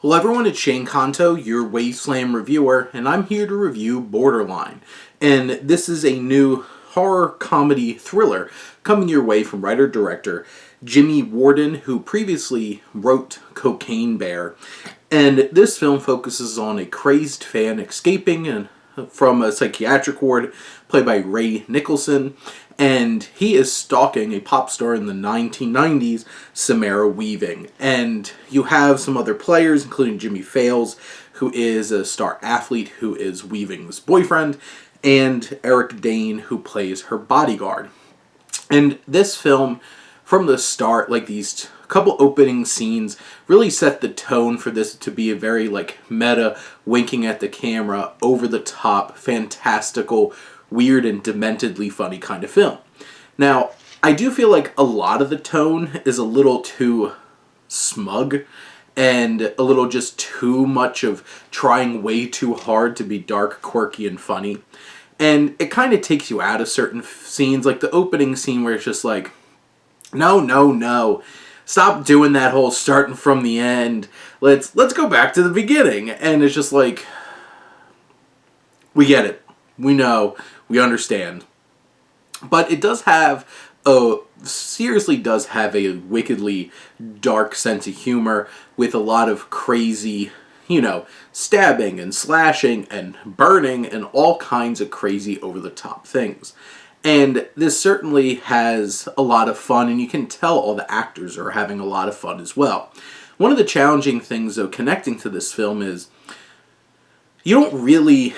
Hello everyone, it's Shane Kanto, your Wasteland reviewer, and I'm here to review Borderline. And this is a new horror comedy thriller coming your way from writer-director Jimmy Warden, who previously wrote Cocaine Bear. And this film focuses on a crazed fan escaping from a psychiatric ward, played by Ray Nicholson, and he is stalking a pop star in the 1990s, Samara Weaving. And you have some other players, including Jimmy Fails, who is a star athlete who is Weaving's boyfriend, and Eric Dane, who plays her bodyguard. And this film, from the start, like these couple opening scenes, really set the tone for this to be a very meta, winking at the camera, over the top, fantastical, weird and dementedly funny kind of film. Now, I do feel like a lot of the tone is a little too smug and a little just too much of trying way too hard to be dark, quirky, and funny. And it kind of takes you out of certain scenes, like the opening scene where it's just like, no. Stop doing that whole starting from the end. Let's go back to the beginning. And it's just like, we get it. We know. We understand. But it does have seriously does have a wickedly dark sense of humor with a lot of crazy, stabbing and slashing and burning and all kinds of crazy over-the-top things. And this certainly has a lot of fun, and you can tell all the actors are having a lot of fun as well. One of the challenging things, though, connecting to this film is you don't really,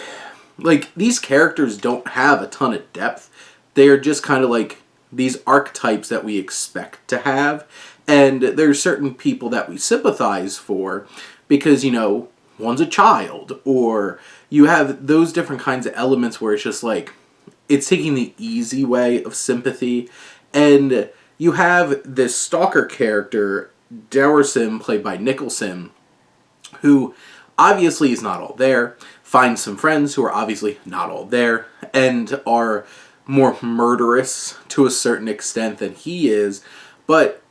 these characters don't have a ton of depth. They are just kind of like these archetypes that we expect to have, and there's certain people that we sympathize for because, one's a child, or you have those different kinds of elements where it's just like, it's taking the easy way of sympathy. And you have this stalker character, Dowerson, played by Nicholson, who obviously is not all there, finds some friends who are obviously not all there, and are more murderous to a certain extent than he is. But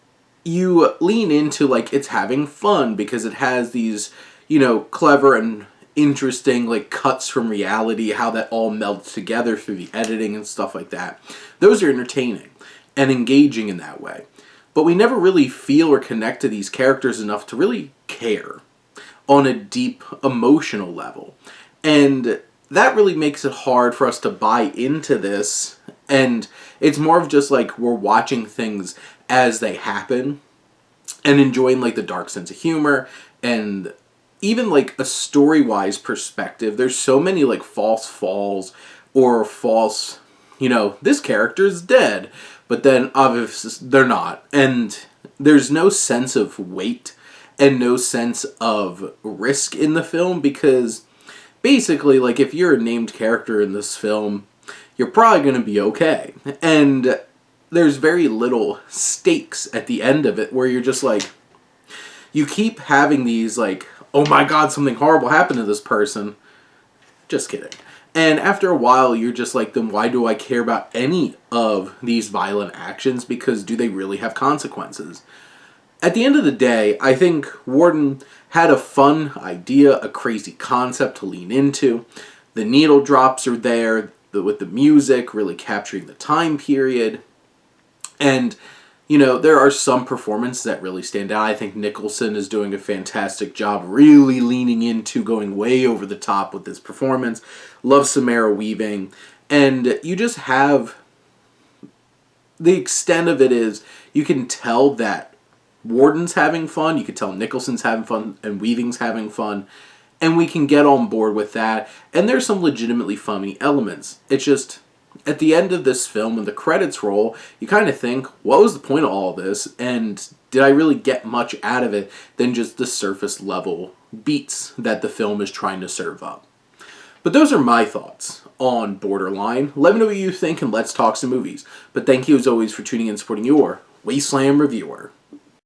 you lean into, it's having fun because it has these, clever and interesting cuts from reality, how that all melts together through the editing and stuff like that. Those are entertaining and engaging in that way. But we never really feel or connect to these characters enough to really care on a deep emotional level. And that really makes it hard for us to buy into this. And it's more of just we're watching things as they happen and enjoying the dark sense of humor and even a story-wise perspective. There's so many false falls or false, this character's dead, but then obviously they're not. And there's no sense of weight and no sense of risk in the film because basically, if you're a named character in this film, you're probably going to be okay. And there's very little stakes at the end of it where you're just you keep having these oh my god, something horrible happened to this person. Just kidding. And after a while, you're just then why do I care about any of these violent actions? Because do they really have consequences? At the end of the day, I think Warden had a fun idea, a crazy concept to lean into. The needle drops are there, with the music really capturing the time period. And there are some performances that really stand out. I think Nicholson is doing a fantastic job, really leaning into going way over the top with this performance. Love Samara Weaving. And you just have, the extent of it is, you can tell that Warden's having fun, you can tell Nicholson's having fun, and Weaving's having fun. And we can get on board with that. And there's some legitimately funny elements. It's just, at the end of this film, when the credits roll, you kind of think, what was the point of all of this? And did I really get much out of it than just the surface level beats that the film is trying to serve up? But those are my thoughts on Borderline. Let me know what you think and let's talk some movies. But thank you as always for tuning in and supporting your Wasteland reviewer.